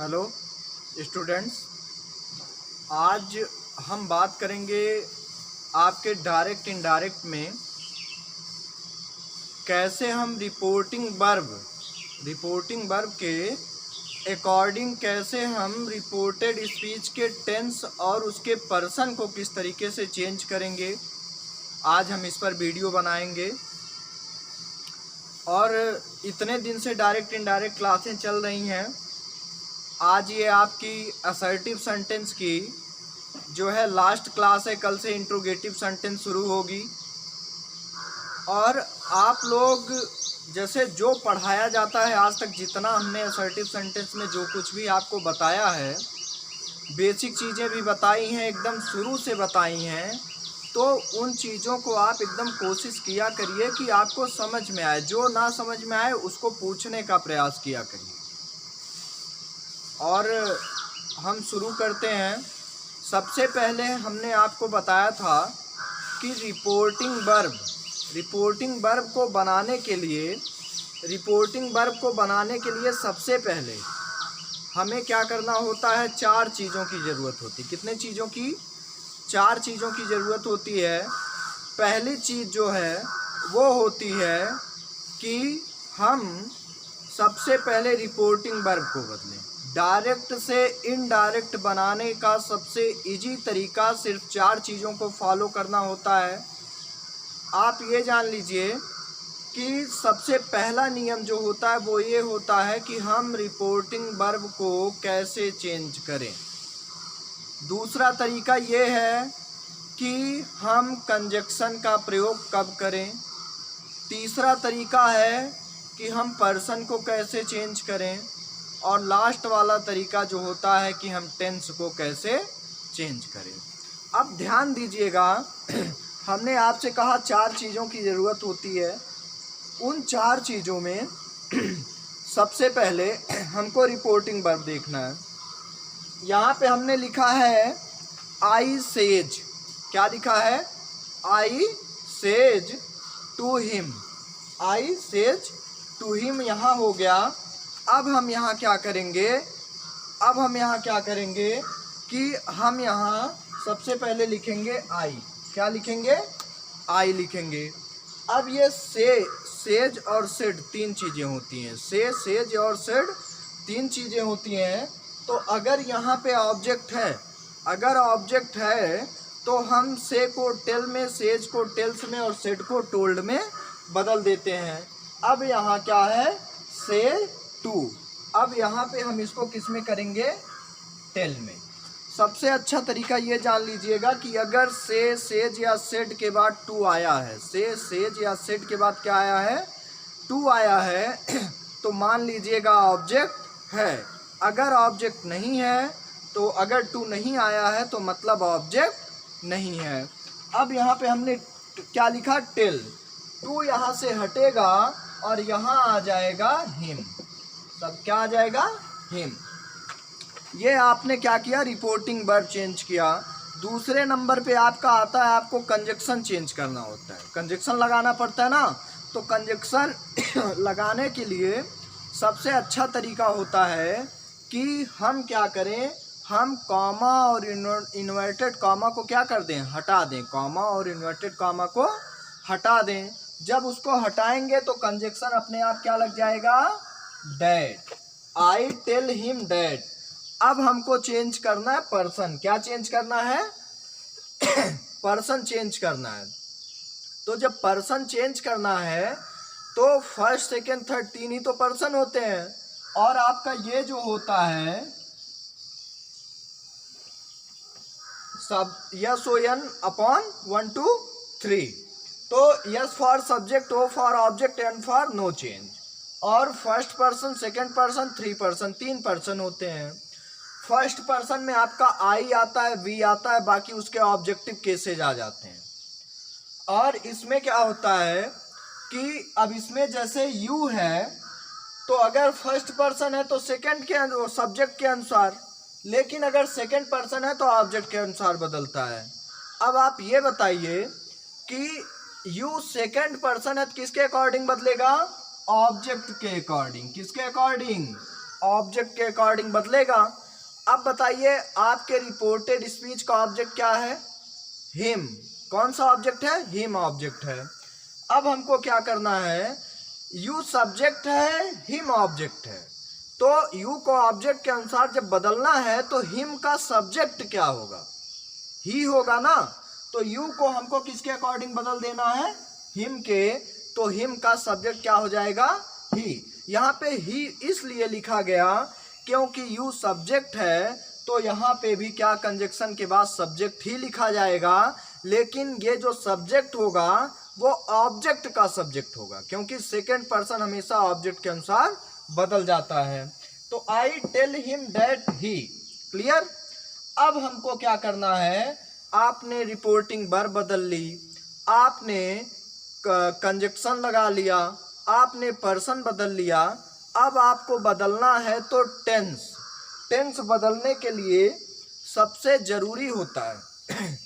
Hello students, आज हम बात करेंगे आपके डायरेक्ट इनडायरेक्ट में कैसे हम रिपोर्टिंग वर्ब के अकॉर्डिंग कैसे हम रिपोर्टेड स्पीच के टेंस और उसके पर्सन को किस तरीके से चेंज करेंगे। आज हम इस पर वीडियो बनाएंगे। और इतने दिन से डायरेक्ट इनडायरेक्ट क्लासें चल रही हैं। आज ये आपकी असर्टिव सेंटेंस की जो है लास्ट क्लास है। कल से इंट्रोगेटिव सेंटेंस शुरू होगी। और आप लोग जैसे जो पढ़ाया जाता है आज तक, जितना हमने असर्टिव सेंटेंस में जो कुछ भी आपको बताया है, बेसिक चीज़ें भी बताई हैं, एकदम शुरू से बताई हैं, तो उन चीज़ों को आप एकदम कोशिश किया करिए कि आपको समझ में आए। जो ना समझ में आए उसको पूछने का प्रयास किया करिए। और हम शुरू करते हैं। सबसे पहले हमने आपको बताया था कि रिपोर्टिंग वर्ब को बनाने के लिए सबसे पहले हमें क्या करना होता है? 4 चीज़ों की ज़रूरत होती है। कितने चीज़ों की? 4 चीज़ों की ज़रूरत होती है। पहली चीज़ जो है वो होती है कि हम सबसे पहले रिपोर्टिंग वर्ब को बदलें। डायरेक्ट से इनडायरेक्ट बनाने का सबसे इजी तरीका सिर्फ 4 चीज़ों को फॉलो करना होता है। आप ये जान लीजिए कि सबसे पहला नियम जो होता है वो ये होता है कि हम रिपोर्टिंग वर्ब को कैसे चेंज करें। दूसरा तरीका ये है कि हम कंजक्शन का प्रयोग कब करें। तीसरा तरीका है कि हम पर्सन को कैसे चेंज करें। और लास्ट वाला तरीका जो होता है कि हम टेंस को कैसे चेंज करें। अब ध्यान दीजिएगा, हमने आपसे कहा 4 चीज़ों की ज़रूरत होती है। उन 4 चीज़ों में सबसे पहले हमको रिपोर्टिंग वर्ब देखना है। यहाँ पे हमने लिखा है आई सेज। क्या लिखा है? I says to him. I says to him यहाँ हो गया। अब हम यहाँ क्या करेंगे कि हम यहाँ सबसे पहले लिखेंगे आई। क्या लिखेंगे? आई लिखेंगे। अब ये सेज और सेड 3 चीज़ें होती हैं। सेज और सेड 3 चीज़ें होती हैं। तो अगर यहाँ पे ऑब्जेक्ट है तो हम से को टेल में, सेज को टेल्स में और सेड को टोल्ड में बदल देते हैं। अब यहाँ क्या है? से टू। अब यहाँ पे हम इसको किस में करेंगे? टेल में। सबसे अच्छा तरीका ये जान लीजिएगा कि अगर से, सेज या सेड के बाद टू आया है, से, सेज या सेड के बाद क्या आया है? टू आया है, तो मान लीजिएगा ऑब्जेक्ट है। अगर ऑब्जेक्ट नहीं है तो, अगर टू नहीं आया है तो मतलब ऑब्जेक्ट नहीं है। अब यहाँ पे हमने क्या लिखा? टेल। टू यहाँ से हटेगा और यहाँ आ जाएगा हिम। सब क्या आ जाएगा? हिम। ये आपने क्या किया? रिपोर्टिंग वर्ब चेंज किया। दूसरे नंबर पे आपका आता है, आपको कंजक्शन चेंज करना होता है। कंजक्शन लगाना पड़ता है ना। तो कंजक्शन लगाने के लिए सबसे अच्छा तरीका होता है कि हम क्या करें? हम कॉमा और इन्वर्टेड कॉमा को क्या कर दें? हटा दें। कॉमा और इन्वर्टेड कॉमा को हटा दें। जब उसको हटाएंगे तो कंजक्शन अपने आप क्या लग जाएगा? That. I tell him that. अब हमको चेंज करना है पर्सन। क्या चेंज करना है? पर्सन चेंज करना है। तो जब पर्सन चेंज करना है तो फर्स्ट, सेकेंड, थर्ड 3 ही तो पर्सन होते हैं। और आपका ये जो होता है सब यस ओ एन अपॉन 1 2 3। तो S for subject, O for object, N for no change. और first person, second person, 3 person, 3 person होते हैं। फर्स्ट पर्सन में आपका आई आता है, वी आता है, बाकी उसके ऑब्जेक्टिव केसेज आ जाते हैं। और इसमें क्या होता है कि अब इसमें जैसे यू है तो अगर फर्स्ट पर्सन है तो सेकंड के सब्जेक्ट के अनुसार, लेकिन अगर सेकंड पर्सन है तो ऑब्जेक्ट के अनुसार बदलता है। अब आप ये बताइए कि यू सेकंड पर्सन है तो किसके अकॉर्डिंग बदलेगा? ऑब्जेक्ट के अकॉर्डिंग। किसके अकॉर्डिंग? ऑब्जेक्ट के अकॉर्डिंग बदलेगा। अब बताइए आपके रिपोर्टेड स्पीच का ऑब्जेक्ट क्या है? हिम। कौन सा ऑब्जेक्ट है? हिम ऑब्जेक्ट है। अब हमको क्या करना है, यू सब्जेक्ट है, हिम ऑब्जेक्ट है, तो यू को ऑब्जेक्ट के अनुसार जब बदलना है तो हिम का सब्जेक्ट क्या होगा? ही होगा ना। तो यू को हमको किसके अकॉर्डिंग बदल देना है? हिम के। तो हिम का सब्जेक्ट क्या हो जाएगा? ही। यहाँ पे ही इसलिए लिखा गया क्योंकि यू सब्जेक्ट है, तो यहाँ पे भी क्या कंजक्शन के बाद सब्जेक्ट ही लिखा जाएगा, लेकिन ये जो सब्जेक्ट होगा वो ऑब्जेक्ट का सब्जेक्ट होगा, क्योंकि सेकंड पर्सन हमेशा ऑब्जेक्ट के अनुसार बदल जाता है। तो I tell him that he. Clear? अब हमको क्या करना है, आपने रिपोर्टिंग वर्ब बदल ली, आपने कंजक्शन लगा लिया, आपने पर्सन बदल लिया, अब आपको बदलना है तो टेंस। टेंस बदलने के लिए सबसे जरूरी होता है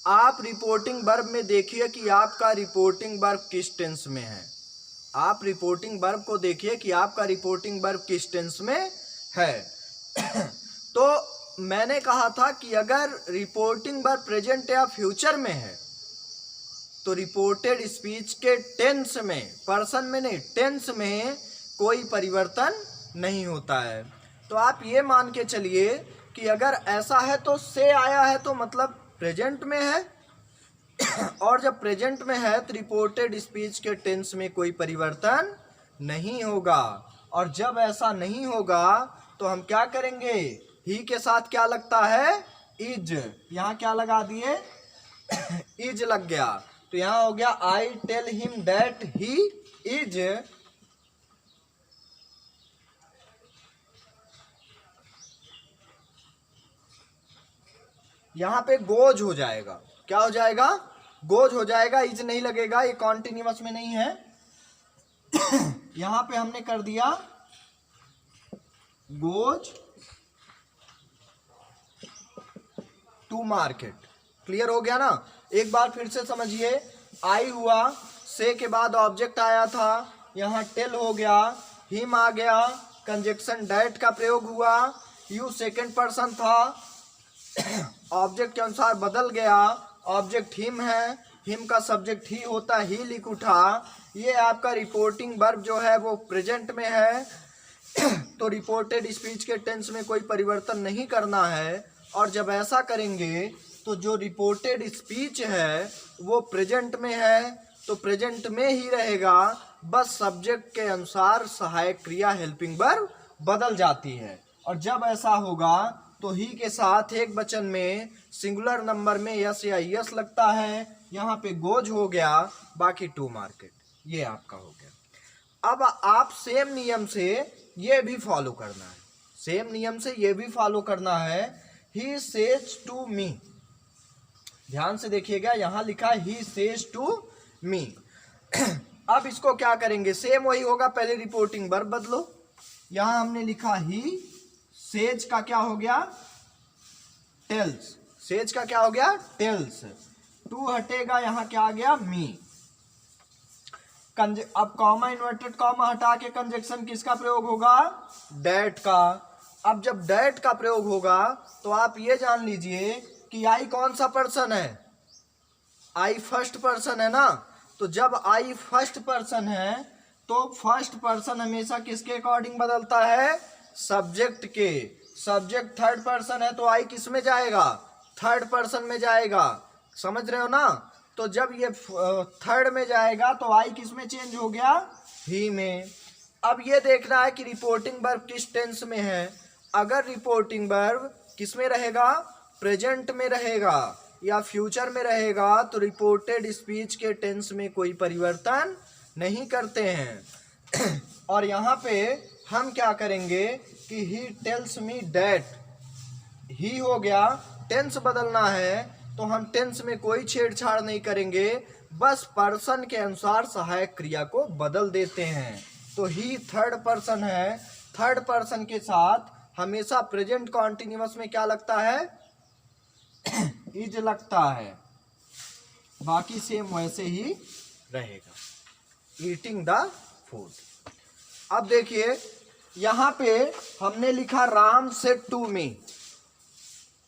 आप रिपोर्टिंग वर्ब में देखिए कि आपका रिपोर्टिंग वर्ब किस टेंस में है। आप रिपोर्टिंग वर्ब को देखिए कि आपका रिपोर्टिंग वर्ब किस टेंस में है। तो मैंने कहा था कि अगर रिपोर्टिंग वर्ब प्रेजेंट या फ्यूचर में है तो रिपोर्टेड स्पीच के टेंस में, पर्सन में नहीं, टेंस में कोई परिवर्तन नहीं होता है। तो आप ये मान के चलिए कि अगर ऐसा है तो से आया है तो मतलब प्रेजेंट में है और जब प्रेजेंट में है तो रिपोर्टेड स्पीच के टेंस में कोई परिवर्तन नहीं होगा। और जब ऐसा नहीं होगा तो हम क्या करेंगे, ही के साथ क्या लगता है? इज। यहाँ क्या लगा दिए? इज लग गया। तो यहाँ हो गया I tell him that he is. यहाँ पे गोज हो जाएगा। क्या हो जाएगा? गोज हो जाएगा, इज नहीं लगेगा, ये कॉन्टिन्यूअस में नहीं है। यहाँ पे हमने कर दिया गोज टू मार्केट। क्लियर हो गया ना? एक बार फिर से समझिए, आई हुआ, से के बाद ऑब्जेक्ट आया था, यहाँ टेल हो गया, हिम आ गया, कंजक्शन डैट का प्रयोग हुआ, यू सेकंड पर्सन था, ऑब्जेक्ट के अनुसार बदल गया, ऑब्जेक्ट हिम है, हिम का सब्जेक्ट ही होता, ही लिख उठा। ये आपका रिपोर्टिंग वर्ब जो है वो प्रेजेंट में है तो रिपोर्टेड स्पीच के टेंस में कोई परिवर्तन नहीं करना है। और जब ऐसा करेंगे तो जो रिपोर्टेड स्पीच है वो प्रेजेंट में है तो प्रेजेंट में ही रहेगा, बस सब्जेक्ट के अनुसार सहायक क्रिया हेल्पिंग वर्ब बदल जाती है। और जब ऐसा होगा तो ही के साथ एक वचन में सिंगुलर नंबर में यस या यस लगता है, यहाँ पे गोज हो गया, बाकी टू मार्केट। ये आपका हो गया। अब आप सेम नियम से ये भी फॉलो करना है, सेम नियम से ये भी फॉलो करना है। ही सेज टू मी, ध्यान से देखिएगा, यहां लिखा ही सेज टू मी। अब इसको क्या करेंगे, सेम वही होगा, पहले रिपोर्टिंग वर्ब बदलो। यहां हमने लिखा ही, सेज का क्या हो गया? टेल्स। सेज का क्या हो गया? टेल्स। टू हटेगा, यहां क्या आ गया? मी। अब कॉमा इन्वर्टेड कॉमा हटा के कंजक्शन किसका प्रयोग होगा? डैट का। अब जब डैट का प्रयोग होगा तो आप ये जान लीजिए कि आई कौन सा पर्सन है? आई फर्स्ट पर्सन है ना। तो जब आई फर्स्ट पर्सन है तो फर्स्ट पर्सन हमेशा किसके अकॉर्डिंग बदलता है? सब्जेक्ट के। सब्जेक्ट थर्ड पर्सन है तो आई किस में जाएगा? थर्ड पर्सन में जाएगा। समझ रहे हो ना? तो जब ये थर्ड में जाएगा तो आई किस में चेंज हो गया? ही में। अब ये देखना है कि रिपोर्टिंग वर्ब किस टेंस में है। अगर रिपोर्टिंग वर्ब किस में रहेगा? प्रेजेंट में रहेगा या फ्यूचर में रहेगा तो रिपोर्टेड स्पीच के टेंस में कोई परिवर्तन नहीं करते हैं। और यहाँ पे हम क्या करेंगे कि ही टेल्स मी डैट, ही हो गया, टेंस बदलना है तो हम टेंस में कोई छेड़छाड़ नहीं करेंगे, बस पर्सन के अनुसार सहायक क्रिया को बदल देते हैं। तो ही थर्ड पर्सन है, थर्ड पर्सन के साथ हमेशा प्रेजेंट कॉन्टिन्यूअस में क्या लगता है? इज लगता है, बाकी सेम वैसे ही रहेगा। Eating the food. अब देखिए यहाँ पे हमने लिखा Ram said to me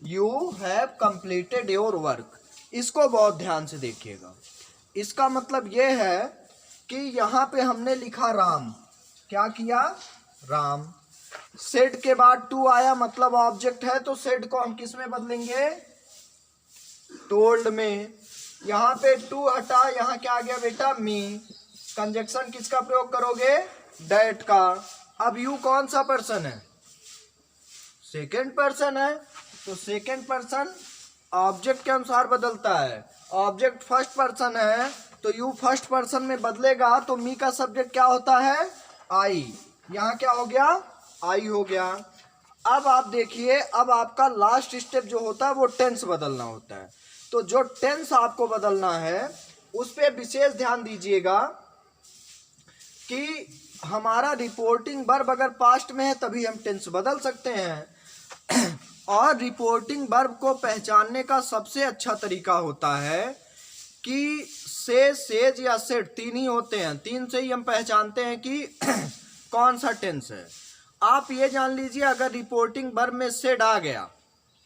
you have completed your work. इसको बहुत ध्यान से देखिएगा। इसका मतलब ये है कि यहाँ पे हमने लिखा राम, क्या किया, राम। सेड के बाद टू आया, मतलब ऑब्जेक्ट है, तो सेड को हम किस में बदलेंगे, टोल्ड में। यहाँ पे टू हटा, यहाँ क्या आ गया बेटा, मी। कंजक्शन किसका प्रयोग करोगे, डैट का। अब यू कौन सा पर्सन है, सेकेंड पर्सन है, तो सेकेंड पर्सन ऑब्जेक्ट के अनुसार बदलता है। ऑब्जेक्ट फर्स्ट पर्सन है तो यू फर्स्ट पर्सन में बदलेगा, तो मी का सब्जेक्ट क्या होता है, आई। यहाँ क्या हो गया, आई हो गया। अब आप देखिए, अब आपका लास्ट स्टेप जो होता है वो टेंस बदलना होता है। तो जो टेंस आपको बदलना है उस पर विशेष ध्यान दीजिएगा कि हमारा रिपोर्टिंग वर्ब अगर पास्ट में है तभी हम टेंस बदल सकते हैं। और रिपोर्टिंग वर्ब को पहचानने का सबसे अच्छा तरीका होता है कि से, सेज या सेड तीन ही होते हैं। तीन से ही हम पहचानते हैं कि कौन सा टेंस है। आप ये जान लीजिए, अगर रिपोर्टिंग वर्ब में सेड आ गया,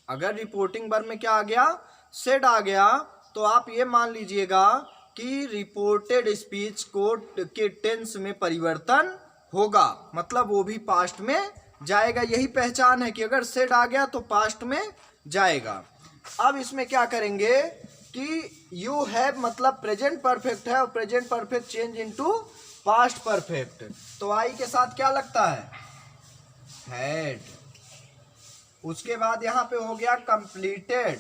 अगर रिपोर्टिंग वर्ब में क्या आ गया, सेड आ गया, तो आप ये मान लीजिएगा कि रिपोर्टेड स्पीच को के टेंस में परिवर्तन होगा, मतलब वो भी पास्ट में जाएगा। यही पहचान है कि अगर सेड आ गया तो पास्ट में जाएगा। अब इसमें क्या करेंगे कि यू हैव मतलब प्रेजेंट परफेक्ट है और present perfect change into past perfect, तो आई के साथ क्या लगता है, हैड। उसके बाद यहाँ पे हो गया कंप्लीटेड।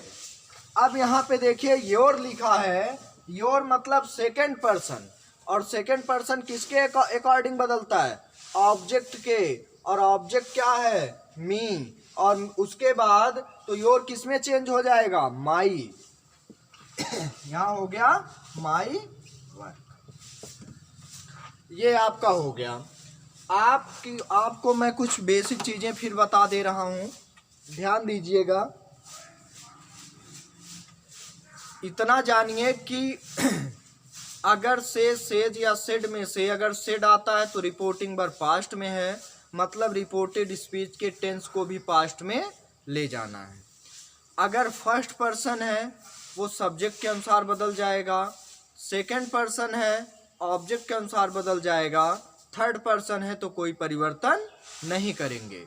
अब यहाँ पे देखिए योर लिखा है, योर मतलब सेकेंड पर्सन, और सेकेंड पर्सन किसके अकॉर्डिंग बदलता है, ऑब्जेक्ट के, और ऑब्जेक्ट क्या है, मी। और उसके बाद तो योर किस में चेंज हो जाएगा, माई। यहाँ हो गया माई वर्क। ये आपका हो गया। आपको मैं कुछ बेसिक चीजें फिर बता दे रहा हूं, ध्यान दीजिएगा। इतना जानिए कि अगर से, सेज या सेड में से अगर सेड आता है तो रिपोर्टिंग वर्ब पास्ट में है, मतलब रिपोर्टेड स्पीच के टेंस को भी पास्ट में ले जाना है। अगर फर्स्ट पर्सन है वो सब्जेक्ट के अनुसार बदल जाएगा, सेकंड पर्सन है ऑब्जेक्ट के अनुसार बदल जाएगा, थर्ड पर्सन है तो कोई परिवर्तन नहीं करेंगे।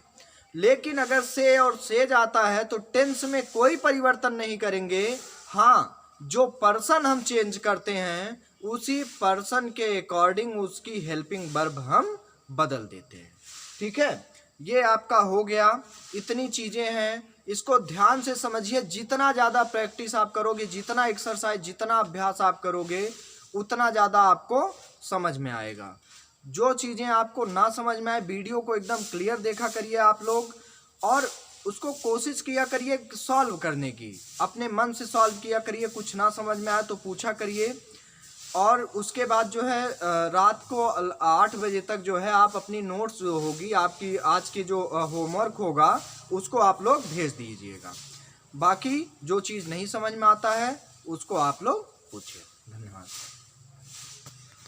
लेकिन अगर से और सेज आता है तो टेंस में कोई परिवर्तन नहीं करेंगे। हाँ, जो पर्सन हम चेंज करते हैं उसी पर्सन के अकॉर्डिंग उसकी हेल्पिंग वर्ब हम बदल देते हैं। ठीक है, ये आपका हो गया। इतनी चीज़ें हैं, इसको ध्यान से समझिए। जितना ज़्यादा प्रैक्टिस आप करोगे, जितना एक्सरसाइज, जितना अभ्यास आप करोगे, उतना ज़्यादा आपको समझ में आएगा। जो चीज़ें आपको ना समझ में आए, वीडियो को एकदम क्लियर देखा करिए आप लोग, और उसको कोशिश किया करिए सॉल्व करने की, अपने मन से सॉल्व किया करिए। कुछ ना समझ में आए तो पूछा करिए। और उसके बाद जो है रात को 8 बजे तक जो है आप अपनी नोट्स जो होगी, आपकी आज की जो होमवर्क होगा उसको आप लोग भेज दीजिएगा। बाकी जो चीज़ नहीं समझ में आता है उसको आप लोग पूछिए। धन्यवाद।